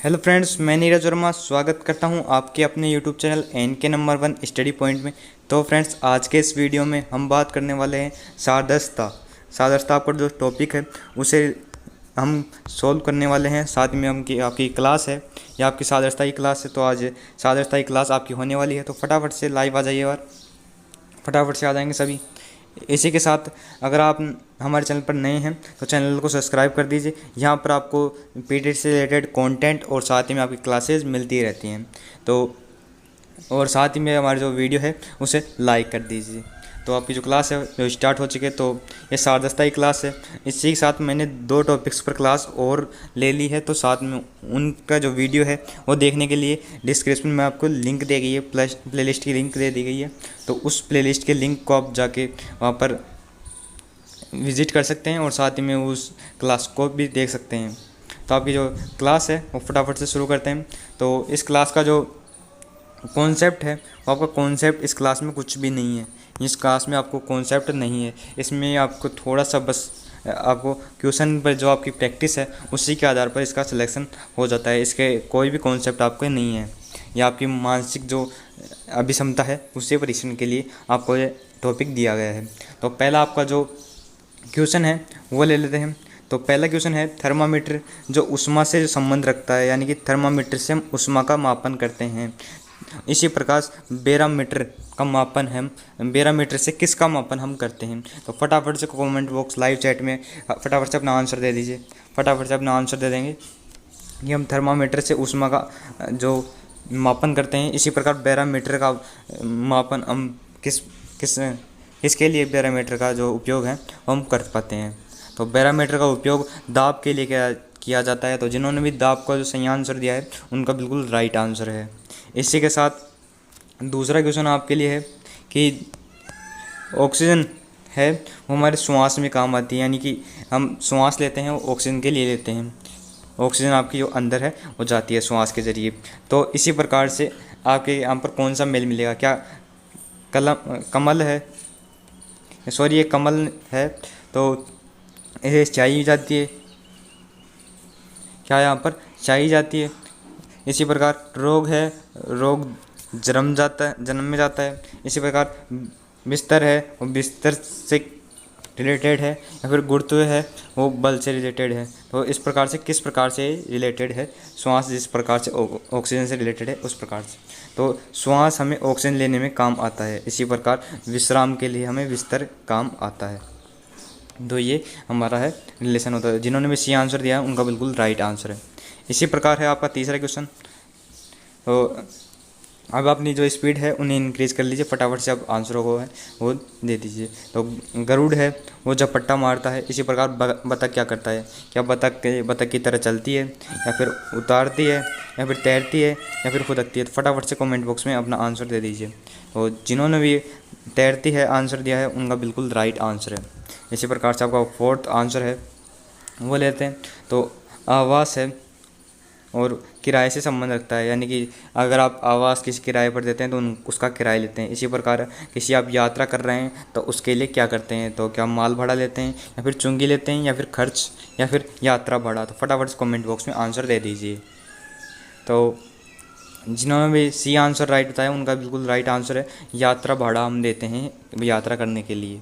Hello friends, मैं नीरज वर्मा स्वागत करता हूं आपके अपने YouTube channel NK number 1 study point में। तो फ्रेंड्स, आज के इस वीडियो में हम बात करने वाले हैं सादस्ता पर जो टॉपिक है उसे हम सॉल्व करने वाले हैं। साथ में हम की आपकी क्लास है या आपकी सादस्ता की क्लास है, तो आज सादस्ता की क्लास आपकी होने वाली है। तो फटाफट से लाइव आ जाइए और फटाफट से आ जाएंगे सभी। इसी के साथ अगर आप हमारे चैनल पर नए हैं तो चैनल को सब्सक्राइब कर दीजिए। यहाँ पर आपको पीटीटी से रिलेटेड कंटेंट और साथ ही में आपकी क्लासेस मिलती रहती हैं। तो और साथ ही में हमारी जो वीडियो है उसे लाइक कर दीजिए। तो आपकी जो क्लास है जो स्टार्ट हो चुकी है, तो ये सारदस्ता की क्लास है। इसी के साथ मैंने 2 टॉपिक्स पर क्लास और ले ली है, तो साथ में उनका जो वीडियो है वो देखने के लिए डिस्क्रिप्शन में आपको लिंक दी गई है, प्लस प्लेलिस्ट की लिंक दे दी गई है। तो उस प्लेलिस्ट के लिंक को आप जाके वहाँ पर विज़िट कर सकते हैं और साथ ही में उस क्लास को भी देख सकते हैं। तो आपकी जो क्लास है वो फटाफट से शुरू करते हैं। तो इस क्लास का जो कॉन्सेप्ट है वो आपका कॉन्सेप्ट इस क्लास में कुछ भी नहीं है। इस क्लास में आपको कॉन्सेप्ट नहीं है, इसमें आपको थोड़ा सा बस आपको क्वेश्चन पर जो आपकी प्रैक्टिस है उसी के आधार पर इसका सिलेक्शन हो जाता है। इसके कोई भी कॉन्सेप्ट आपको नहीं है। या आपकी मानसिक जो अभिक्षमता है उससे परीक्षण के लिए आपको ये टॉपिक दिया गया है। तो पहला आपका जो क्वेश्चन है वो ले लेते हैं। तो पहला क्वेश्चन है, थर्मामीटर जो ऊष्मा से संबंध रखता है, यानी कि थर्मामीटर से हम ऊष्मा का मापन करते हैं। इसी प्रकार बैरोमीटर का मापन है, बैरोमीटर से किसका मापन हम करते हैं। तो फटाफट से कमेंट बॉक्स लाइव चैट में फटाफट से अपना आंसर दे दीजिए। फटाफट से अपना आंसर दे देंगे कि हम थर्मामीटर से ऊष्मा का जो मापन करते हैं। इसी प्रकार बैरोमीटर का मापन हम किसके लिए बैरोमीटर का जो उपयोग है वो हम कर पाते हैं। तो बैरोमीटर का उपयोग दाब के लिए किया जाता है। तो जिन्होंने भी दाब का जो सही आंसर दिया है उनका बिल्कुल राइट आंसर है। इसी के साथ दूसरा क्वेश्चन आपके लिए है कि ऑक्सीजन है वो हमारे श्वास में काम आती है, यानी कि हम श्वास लेते हैं वो ऑक्सीजन के लिए लेते हैं। ऑक्सीजन आपकी जो अंदर है वो जाती है श्वास के ज़रिए। तो इसी प्रकार से आपके यहाँ पर कौन सा मेल मिलेगा, क्या कमल है, सॉरी ये कमल है, तो ये चाय जाती है, क्या यहाँ पर चाय जाती है। इसी प्रकार रोग है, रोग जन्म में जाता है। इसी प्रकार बिस्तर है वो बिस्तर से रिलेटेड है, या फिर गुरुत्व है वो बल से रिलेटेड है। तो इस प्रकार से किस प्रकार से रिलेटेड है, श्वास जिस प्रकार से ऑक्सीजन से रिलेटेड है उस प्रकार से। तो श्वास हमें ऑक्सीजन लेने में काम आता है, इसी प्रकार विश्राम के लिए हमें बिस्तर काम आता है। तो ये हमारा है रिलेशन होता है। जिन्होंने भी सी आंसर दिया है उनका बिल्कुल राइट आंसर है। इसी प्रकार है आपका तीसरा क्वेश्चन। तो अब अपनी जो स्पीड है उन्हें इंक्रीज़ कर लीजिए, फटाफट से आप आंसरों को है वो दे दीजिए। तो गरुड़ है वो जब पट्टा मारता है, इसी प्रकार बतख क्या करता है, क्या बतख की तरह चलती है, या फिर उतारती है, या फिर तैरती है, या फिर फुदकती है। तो फटाफट से कमेंट बॉक्स में अपना आंसर दे दीजिए। तो जिन्होंने भी तैरती है आंसर दिया है उनका बिल्कुल राइट आंसर है। इसी प्रकार से आपका फोर्थ आंसर है वो लेते हैं। तो आवास है और किराए से संबंध रखता है, यानी कि अगर आप आवास किसी किराए पर देते हैं तो उसका किराया लेते हैं। इसी प्रकार किसी आप यात्रा कर रहे हैं तो उसके लिए क्या करते हैं, तो क्या माल भाड़ा लेते हैं, या फिर चुंगी लेते हैं, या फिर खर्च, या फिर यात्रा भाड़ा। तो फटाफट से कमेंट बॉक्स में आंसर दे दीजिए। तो जिन्होंने भी सी आंसर राइट बताया उनका बिल्कुल राइट आंसर है, यात्रा भाड़ा हम देते हैं यात्रा करने के लिए।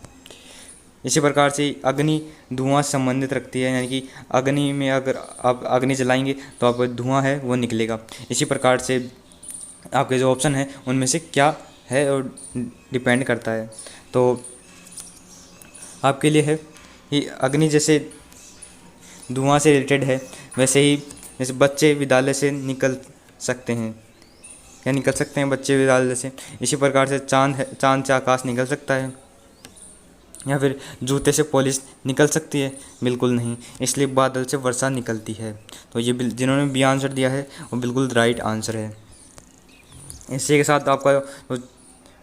इसी प्रकार से अग्नि धुआं से संबंधित रखती है, यानी कि अग्नि में अगर आप अग्नि जलाएंगे तो आप धुआं है वो निकलेगा। इसी प्रकार से आपके जो ऑप्शन है उनमें से क्या है और डिपेंड करता है। तो आपके लिए है कि अग्नि जैसे धुआं से रिलेटेड है, वैसे ही जैसे बच्चे विद्यालय से निकल सकते हैं, या निकल सकते हैं बच्चे विद्यालय से। इसी प्रकार से चांद है, चांद से आकाश निकल सकता है, या फिर जूते से पॉलिश निकल सकती है, बिल्कुल नहीं। इसलिए बादल से वर्षा निकलती है। तो ये जिन्होंने भी आंसर दिया है वो बिल्कुल राइट आंसर है। इसी के साथ आपका जो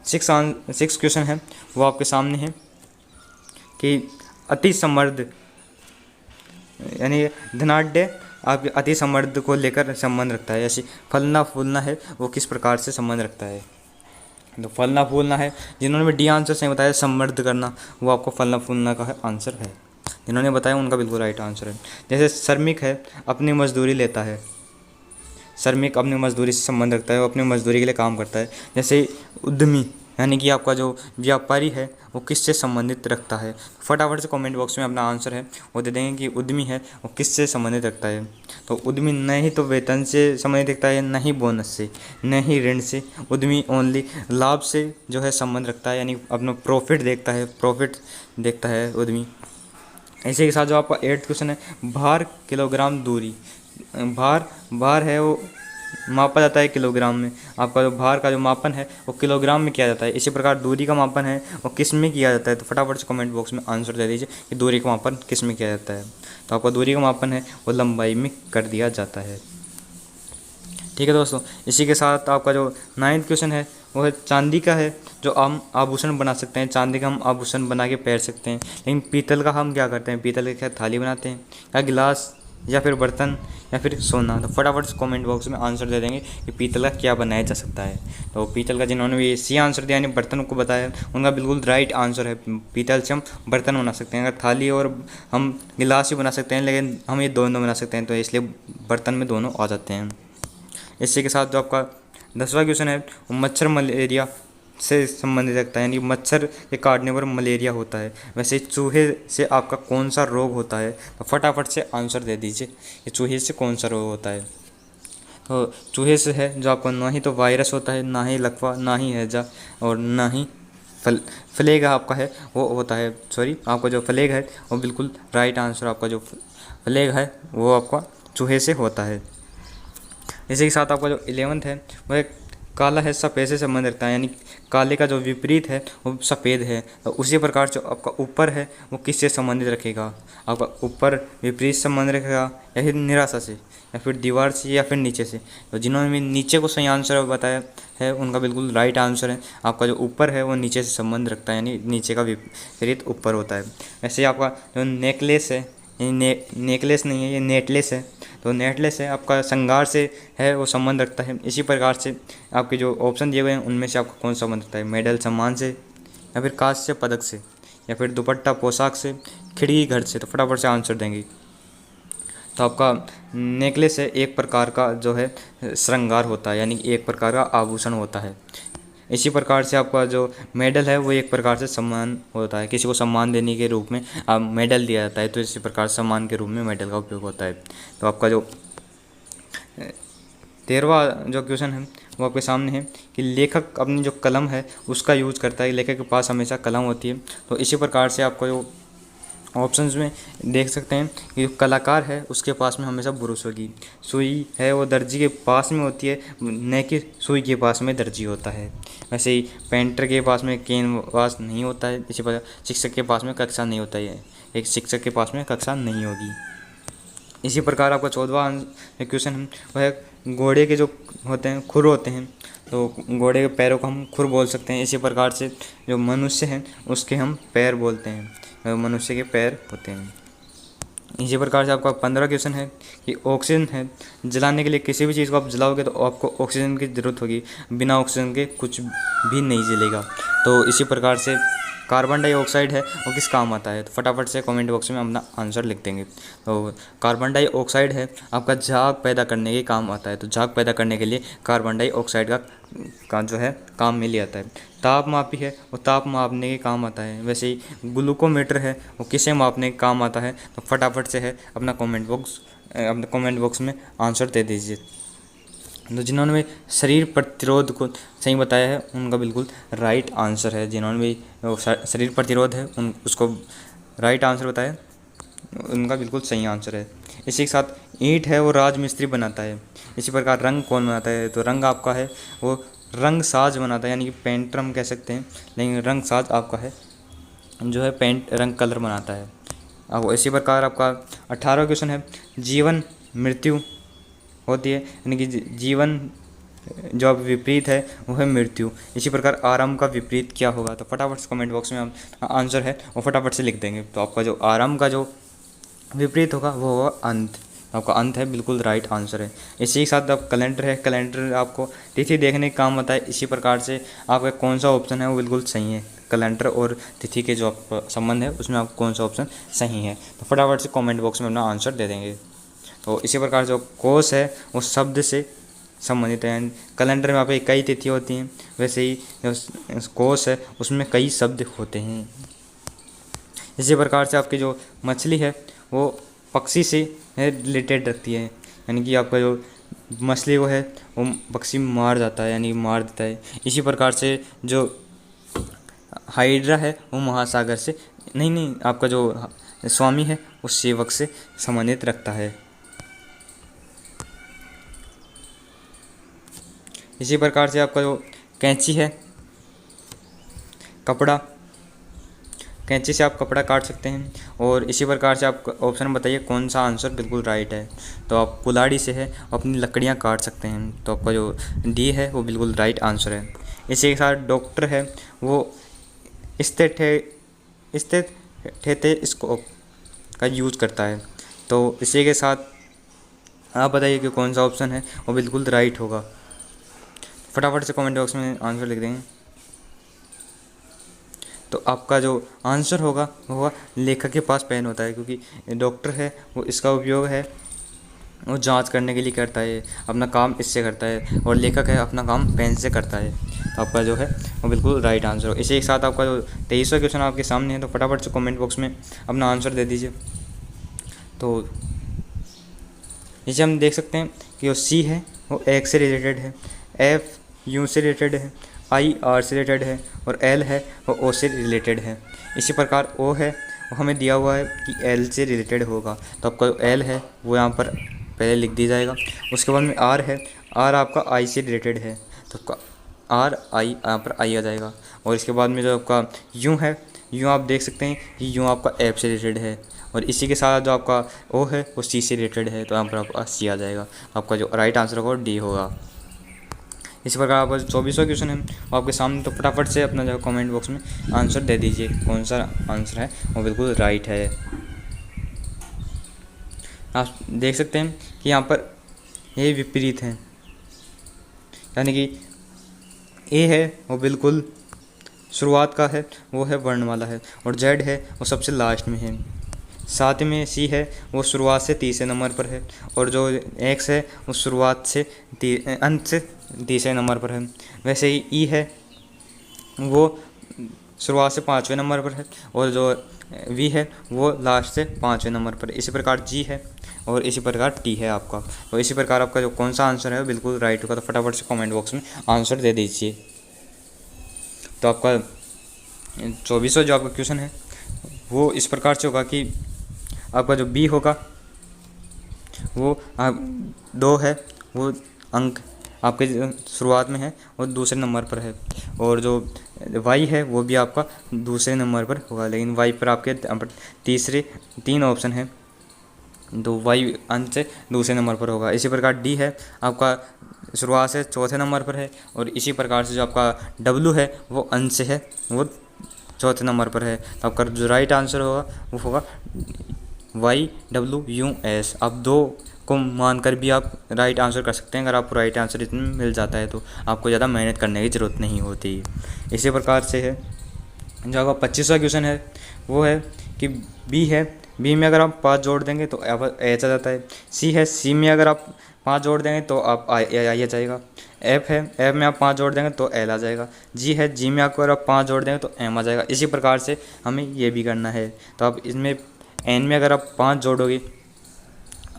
सिक्स क्वेश्चन है वो आपके सामने है कि अति समृद्ध, यानी धनाढ्य आपके अति समृद्ध को लेकर संबंध रखता है। जैसे फलना फूलना है वो किस प्रकार से संबंध रखता है। तो फलना फूलना है, जिन्होंने भी डी आंसर सही बताया समृद्ध करना, वो आपको फलना फूलना का आंसर है। जिन्होंने बताया उनका बिल्कुल राइट आंसर है। जैसे श्रमिक है अपनी मजदूरी लेता है, श्रमिक अपनी मजदूरी से संबंध रखता है, वो अपनी मजदूरी के लिए काम करता है। जैसे उद्यमी यानी कि आपका जो व्यापारी है वो किससे संबंधित रखता है। फटाफट से कमेंट बॉक्स में अपना आंसर है वो दे देंगे कि उद्यमी है वो किससे संबंधित रखता है। तो उद्यमी न ही तो वेतन से संबंधित रखता है, न ही बोनस से, न ही ऋण से। उद्यमी ओनली लाभ से जो है संबंध रखता है, यानी अपना प्रॉफिट देखता है उद्यमी। इसी के साथ जो आपका 8th क्वेश्चन है, भार किलोग्राम दूरी। भार है वो मापा जाता है किलोग्राम में। आपका जो भार का जो मापन है वो किलोग्राम में किया जाता है। इसी प्रकार दूरी का मापन है वो किस में किया जाता है। तो फटाफट से कमेंट बॉक्स में आंसर दे दीजिए कि दूरी का मापन किस में किया जाता है। तो आपका दूरी का मापन है वो लंबाई में कर दिया जाता है। ठीक है दोस्तों, इसी के साथ आपका जो 9th क्वेश्चन है वो है चांदी का है जो हम आभूषण बना सकते हैं। चांदी का हम आभूषण बना के पहन सकते हैं, लेकिन पीतल का हम क्या करते हैं, पीतल के क्या थाली बनाते हैं या गिलास या फिर बर्तन या फिर सोना। तो फटाफट से कमेंट बॉक्स में आंसर दे देंगे कि पीतल का क्या बनाया जा सकता है। तो पीतल का जिन्होंने भी सी आंसर दिया यानी बर्तन को बताया उनका बिल्कुल राइट आंसर है। पीतल से हम बर्तन बना सकते हैं। अगर थाली और हम गिलास ही बना सकते हैं, लेकिन हम ये दोनों बना सकते हैं, तो इसलिए बर्तन में दोनों आ जाते हैं। इसी के साथ जो आपका 10वां क्वेश्चन है वो मच्छर मलेरिया से संबंधित रखता है, यानी मच्छर के काटने पर मलेरिया होता है। वैसे चूहे से आपका कौन सा रोग होता है। तो फटाफट से आंसर दे दीजिए कि चूहे से कौन सा रोग होता है। तो चूहे से है जो आपको ना ही तो वायरस होता है, ना ही लकवा, ना ही हैजा और ना ही फ्लेग आपका है वो होता है। सॉरी, आपका जो फ्लेग है वो बिल्कुल राइट आंसर। आपका जो फ्लेग है वो आपका चूहे से होता है। इसी के साथ आपका जो 11th है वह काला है सफ़ेद से संबंध रखता है, यानी काले का जो विपरीत है वो सफ़ेद है। तो उसी प्रकार जो आपका ऊपर है वो किससे संबंधित रखेगा। आपका ऊपर विपरीत संबंध रखेगा या फिर निराशा से या फिर दीवार से या फिर नीचे से। तो जिन्होंने भी नीचे को सही आंसर बताया है उनका बिल्कुल राइट आंसर है। आपका जो ऊपर है वो नीचे से संबंध रखता है, यानी नीचे का विपरीत ऊपर होता है। वैसे आपका जो नेकलेस है, नेकलेस नहीं है, ये नेटलेस है। तो नेटलेस है आपका श्रृंगार से है वो संबंध रखता है। इसी प्रकार से आपके जो ऑप्शन दिए हुए हैं उनमें से आपका कौन सा संबंध रखता है। मेडल सम्मान से या फिर कांच से पदक से या फिर दुपट्टा पोशाक से, खिड़की घर से। तो फटाफट से आंसर देंगे। तो आपका नेकलेस है एक प्रकार का जो है श्रृंगार होता है, यानी एक प्रकार का आभूषण होता है। इसी प्रकार से आपका जो मेडल है वो एक प्रकार से सम्मान होता है, किसी को सम्मान देने के रूप में मेडल दिया जाता है। तो इसी प्रकार सम्मान के रूप में मेडल का उपयोग होता है। तो आपका जो 13वां जो क्वेश्चन है वो आपके सामने है कि लेखक अपनी जो कलम है उसका यूज करता है। लेखक के पास हमेशा कलम होती है। तो इसी प्रकार से आपका जो ऑप्शंस में देख सकते हैं कि जो कलाकार है उसके पास में हमेशा ब्रुश होगी। सुई है वो दर्जी के पास में होती है, न कि सुई के पास में दर्जी होता है। वैसे ही पेंटर के पास में कैनवास नहीं होता है। इसी प्रकार शिक्षक के पास में कक्षा नहीं होता है, एक शिक्षक के पास में कक्षा नहीं होगी। इसी प्रकार आपका 14वां क्वेश्चन है वह घोड़े के जो होते हैं खुर होते हैं। तो घोड़े के पैरों को हम खुर बोल सकते हैं। इसी प्रकार से जो मनुष्य हैं उसके हम पैर बोलते हैं, मनुष्य के पैर होते हैं। इसी प्रकार से आपका 15वां क्वेश्चन है कि ऑक्सीजन है जलाने के लिए किसी भी चीज़ को आप जलाओगे तो आपको ऑक्सीजन की ज़रूरत होगी, बिना ऑक्सीजन के कुछ भी नहीं जलेगा। तो इसी प्रकार से कार्बन डाइऑक्साइड है वो किस काम आता है। तो फटाफट से कमेंट बॉक्स में अपना आंसर लिख देंगे। तो कार्बन डाइऑक्साइड है आपका झाग पैदा करने के काम आता है। तो झाग पैदा करने के लिए कार्बन डाइऑक्साइड का जो है काम में लिया जाता है। तापमापी है वो ताप मापने के काम आता है। वैसे ही ग्लूकोमीटर है वो किसे मापने के काम आता है। तो फटाफट से है अपना कमेंट बॉक्स में आंसर दे दीजिए। तो जिन्होंने भी शरीर प्रतिरोध को सही बताया है उनका बिल्कुल राइट आंसर है। जिन्होंने भी शरीर प्रतिरोध है उसको राइट आंसर बताया उनका बिल्कुल सही आंसर है। इसी के साथ ईंट है वो राजमिस्त्री बनाता है। इसी प्रकार रंग कौन बनाता है। तो रंग आपका है वो रंग साज बनाता है, यानी कि पेंटर हम कह सकते हैं, लेकिन रंग साज आपका है जो है पेंट रंग कलर बनाता है। अब इसी प्रकार आपका 18वां क्वेश्चन है जीवन मृत्यु होती है, यानी कि जीवन जो अब विपरीत है वो है मृत्यु। इसी प्रकार आराम का विपरीत क्या होगा। तो फटाफट से कमेंट बॉक्स में हम आंसर है वो फटाफट से लिख देंगे। तो आपका जो आराम का जो विपरीत होगा वो होगा अंत। आपका अंत है बिल्कुल राइट आंसर है। इसी के साथ अब कैलेंडर है, कैलेंडर आपको तिथि देखने का काम आता है। इसी प्रकार से आपका कौन सा ऑप्शन है वो बिल्कुल सही है। कैलेंडर और तिथि के जो संबंध है उसमें आपको कौन सा ऑप्शन सही है। तो फटाफट से कमेंट बॉक्स में अपना आंसर दे देंगे। तो इसी प्रकार जो कोश है वो शब्द से संबंधित है। कैलेंडर में आप कई तिथियाँ होती हैं, वैसे ही जो कोश है उसमें कई शब्द होते हैं। इसी प्रकार से आपकी जो मछली है वो पक्षी से रिलेटेड रखती है, यानी कि आपका जो मछली वो है वो पक्षी मार जाता है, यानी मार देता है। इसी प्रकार से जो हाइड्रा है वो महासागर से नहीं आपका जो स्वामी है उस सेवक से संबंधित रखता है। इसी प्रकार से आपका जो कैंची है, कपड़ा, कैंची से आप कपड़ा काट सकते हैं। और इसी प्रकार से आप ऑप्शन बताइए कौन सा आंसर बिल्कुल राइट है। तो आप कुल्हाड़ी से है अपनी लकड़ियाँ काट सकते हैं, तो आपका जो डी है वो बिल्कुल राइट आंसर है। इसी के साथ डॉक्टर है वो स्टेथोस्कोप का यूज़ करता है। तो इसी के साथ आप बताइए कि कौन सा ऑप्शन है वो बिल्कुल राइट होगा। फटाफट से कमेंट बॉक्स में आंसर लिख देंगे। तो आपका जो आंसर होगा वो होगा लेखक के पास पेन होता है, क्योंकि डॉक्टर है वो इसका उपयोग है वो जांच करने के लिए करता है, अपना काम इससे करता है, और लेखक है अपना काम पेन से करता है। तो आपका जो है वो बिल्कुल राइट आंसर हो। इसी के साथ आपका जो 23वां क्वेश्चन आपके सामने है, तो फटाफट से कमेंट बॉक्स में अपना आंसर दे दीजिए। तो इसे हम देख सकते हैं कि जो सी है वो एक्स से रिलेटेड है, एफ यू से रिलेटेड है, आई आर से रिलेटेड है, और एल है वो ओ से रिलेटेड है। इसी प्रकार ओ है वो हमें दिया हुआ है कि एल से रिलेटेड होगा, तो आपका जो एल है वो यहाँ पर पहले लिख दिया जाएगा। उसके बाद में आर है, आर आपका आई से रिलेटेड है, तो आपका आर आई यहाँ पर आई आ जाएगा। और इसके बाद में जो आपका यू है, यू आप देख सकते हैं कि यू आपका एफ से रिलेटेड है, और इसी के साथ जो आपका ओ है वो सी से रिलेटेड है, तो यहाँ पर आपका सी आ जाएगा। आपका जो राइट आंसर होगा डी होगा। इसी प्रकार आपका 24वां क्वेश्चन है वो आपके सामने, तो फटाफट से अपना जो कमेंट बॉक्स में आंसर दे दीजिए कौन सा आंसर है वो बिल्कुल राइट है। आप देख सकते हैं कि यहाँ पर ये विपरीत है, यानी कि ए है वो बिल्कुल शुरुआत का है, वो है वर्णमाला है, और जेड है वो सबसे लास्ट में है। साथ में सी है वो शुरुआत से तीसरे नंबर पर है, और जो एक्स है वो शुरुआत से अंत से तीसरे नंबर पर है। वैसे ही ई है वो शुरुआत से 5वें नंबर पर है, और जो वी है वो लास्ट से 5वें नंबर पर। इसी प्रकार जी है, और इसी प्रकार टी है आपका। तो इसी प्रकार आपका जो कौन सा आंसर है वो बिल्कुल राइट होगा। तो फटाफट से कमेंट बॉक्स में आंसर दे दीजिए। तो आपका 24वां जो आपका क्वेश्चन है वो इस प्रकार से होगा कि आपका जो बी होगा वो 2 है, वो अंक आपके शुरुआत में है वो दूसरे नंबर पर है, और जो वाई है वो भी आपका दूसरे नंबर पर होगा, लेकिन वाई पर आपके तीसरे 3 ऑप्शन है, तो वाई अंत से दूसरे नंबर पर होगा। इसी प्रकार डी है आपका शुरुआत से चौथे नंबर पर है, और इसी प्रकार से जो आपका डब्लू है वो अंत से है वो चौथे नंबर पर है। तो आपका जो राइट आंसर होगा वो होगा वाई डब्लू यू एस। आप 2 को मानकर भी आप राइट आंसर कर सकते हैं। अगर आपको राइट आंसर इसमें मिल जाता है तो आपको ज़्यादा मेहनत करने की ज़रूरत नहीं होती। इसी प्रकार से है जो आपका 25वां क्वेश्चन है वो है कि बी है, बी में अगर आप 5 जोड़ देंगे तो एच आ जाता है। सी है, सी में अगर आप 5 जोड़ देंगे तो आप आई आ जाएगा। एफ है, एफ में आप 5 जोड़ देंगे तो एल आ जाएगा। जी है, जी में आपको अगर आप 5 जोड़ देंगे तो एम आ जाएगा। इसी प्रकार से हमें ये भी करना है। तो आप इसमें एन में अगर आप 5 जोड़ोगे,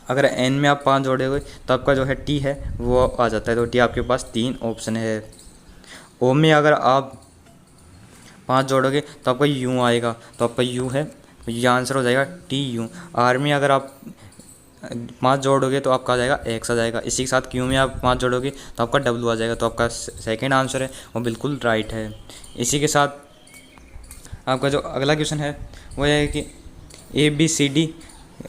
अगर एन में आप 5 जोड़ोगे तो आपका जो है टी है वो आ जाता है। तो टी आपके पास 3 ऑप्शन है। ओ में अगर आप 5 जोड़ोगे तो आपका यू आएगा, तो आपका यू है, ये आंसर हो जाएगा टी यू। आर में अगर आप 5 जोड़ोगे तो आपका आ जाएगा एक्स आ जाएगा। इसी के साथ क्यू में आप 5 जोड़ोगे तो आपका डब्लू आ जाएगा। तो आपका सेकेंड आंसर है वो बिल्कुल राइट है। इसी के साथ आपका जो अगला क्वेश्चन है वो है कि ए बी सी डी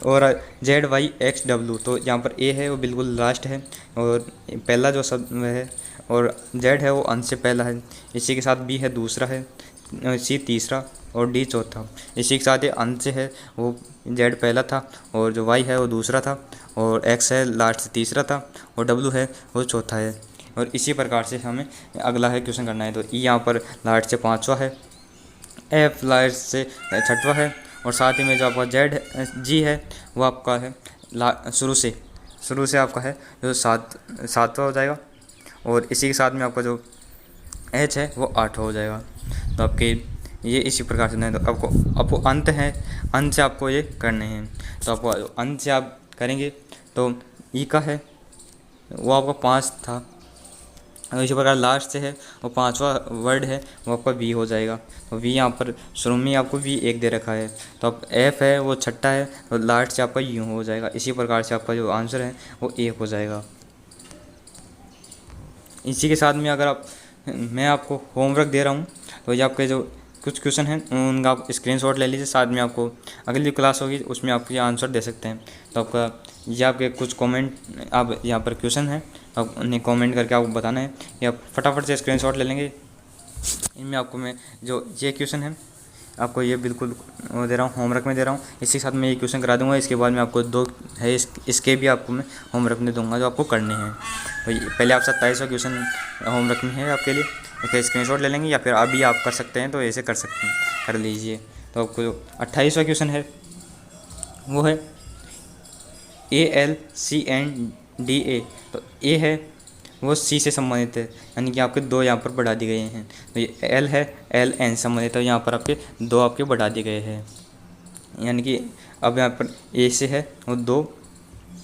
और जेड वाई एक्स डब्लू। तो यहाँ पर ए है वो बिल्कुल लास्ट है, और पहला जो सब है, और जेड है वो अंत से पहला है। इसी के साथ बी है दूसरा है, सी तीसरा, और डी चौथा। इसी के साथ ये अंत से है वो जेड पहला था, और जो वाई है वो दूसरा था, और एक्स है लास्ट से तीसरा था, और डब्लू है वो चौथा है। और इसी प्रकार से हमें अगला है क्वेश्चन करना है। तो ई यहाँ पर लास्ट से 5वां है, एफ लास्ट से 6वां है, और साथ ही में जो आपका जेड जी है वो आपका है शुरू से शुरू से आपका है जो 7वां हो जाएगा, और इसी के साथ में आपका जो h है वो 8वां हो जाएगा। तो आपके ये इसी प्रकार से नहीं, तो आपको अंत है, अंत से आपको ये करने हैं। तो आपको अंत से आप करेंगे तो ई का है वो आपका 5 था, और इसी प्रकार लास्ट से है वो 5वां वर्ड है वो आपका वी हो जाएगा। तो वी यहाँ पर शुरू में आपको वी 1 दे रखा है, तो अब एफ है वो 6ठा है, तो लास्ट से आपका यू हो जाएगा। इसी प्रकार से आपका जो आंसर है वो 1 हो जाएगा। इसी के साथ में अगर मैं आपको होमवर्क दे रहा हूँ, तो ये आपके जो कुछ क्वेश्चन हैं उनका आप स्क्रीनशॉट ले लीजिए, साथ में आपको अगली जो क्लास होगी उसमें आप ये आंसर दे सकते हैं। तो आपका ये आपके कुछ कमेंट आप यहाँ पर क्वेश्चन हैं, आप उन्हें कमेंट करके आपको बताना है, या फटाफट से स्क्रीनशॉट ले लेंगे। इनमें आपको मैं जो ये क्वेश्चन है आपको ये बिल्कुल वो दे रहा हूँ, होमवर्क में दे रहा हूँ। इसी के साथ मैं ये क्वेश्चन करा दूँगा। इसके बाद में आपको 2 है इसके भी आपको मैं होमवर्क में दूँगा जो आपको करने हैं। तो पहले आप 27वां क्वेश्चन होमवर्क में है आपके लिए, इसका स्क्रीनशॉट ले लेंगे, या फिर अभी आप कर सकते हैं तो ऐसे कर लीजिए। तो आपको जो 28वां क्वेश्चन है वो है ALCNDA। तो ए है वो सी से संबंधित है, यानी कि आपके 2 यहाँ पर बढ़ा दिए गए हैं। तो ये एल है, एल एन संबंधित है, यहाँ पर आपके 2 आपके बढ़ा दिए गए हैं, यानी कि अब यहाँ पर ए से है वो 2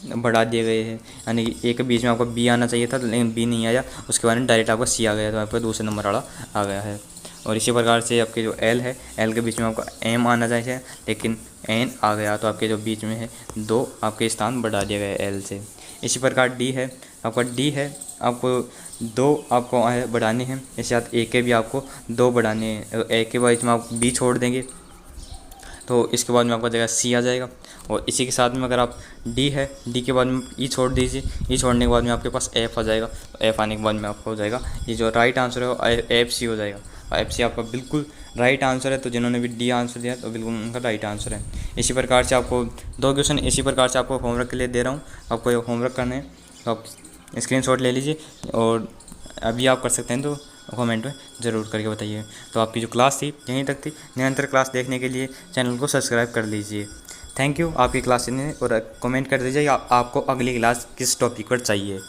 बढ़ा दिए गए हैं, यानी कि ए के बीच में आपको बी आना चाहिए था, लेकिन बी नहीं आया, उसके बाद में डायरेक्ट आपका सी आ गया, तो आपका दूसरे नंबर वाला आ गया है। और इसी प्रकार से आपके जो एल है, एल के बीच में आपका एम आना चाहिए, लेकिन एन आ गया, तो आपके जो बीच में है 2 आपके स्थान बढ़ा दिए गए एल से। इसी प्रकार डी है, आपका डी है आपको 2 आपको बढ़ाने हैं, इसके साथ ए के भी आपको 2 बढ़ाने हैं। ए के बीच में आप बी छोड़ देंगे तो इसके बाद में आपका जगह सी आ जाएगा। और इसी के साथ में अगर आप डी है, डी के बाद में ई छोड़ दीजिए, ई छोड़ने के बाद में आपके पास एफ आ जाएगा। तो एफ आने के बाद में आपको हो जाएगा ये जो राइट आंसर है वो एफ सी हो जाएगा। एफ सी आपका बिल्कुल राइट आंसर है। तो जिन्होंने भी डी आंसर दिया तो बिल्कुल उनका राइट आंसर है। इसी प्रकार से आपको 2 क्वेश्चन इसी प्रकार से आपको होमवर्क के लिए दे रहा हूँ, आपको ये होमवर्क करना है, तो आप स्क्रीनशॉट ले लीजिए, और अभी आप कर सकते हैं तो कमेंट में ज़रूर करके बताइए। तो आपकी जो क्लास थी यहीं तक थी। निरंतर क्लास देखने के लिए चैनल को सब्सक्राइब कर लीजिए। थैंक यू आपकी क्लास ने, और कमेंट कर दीजिए आपको अगली क्लास किस टॉपिक पर चाहिए।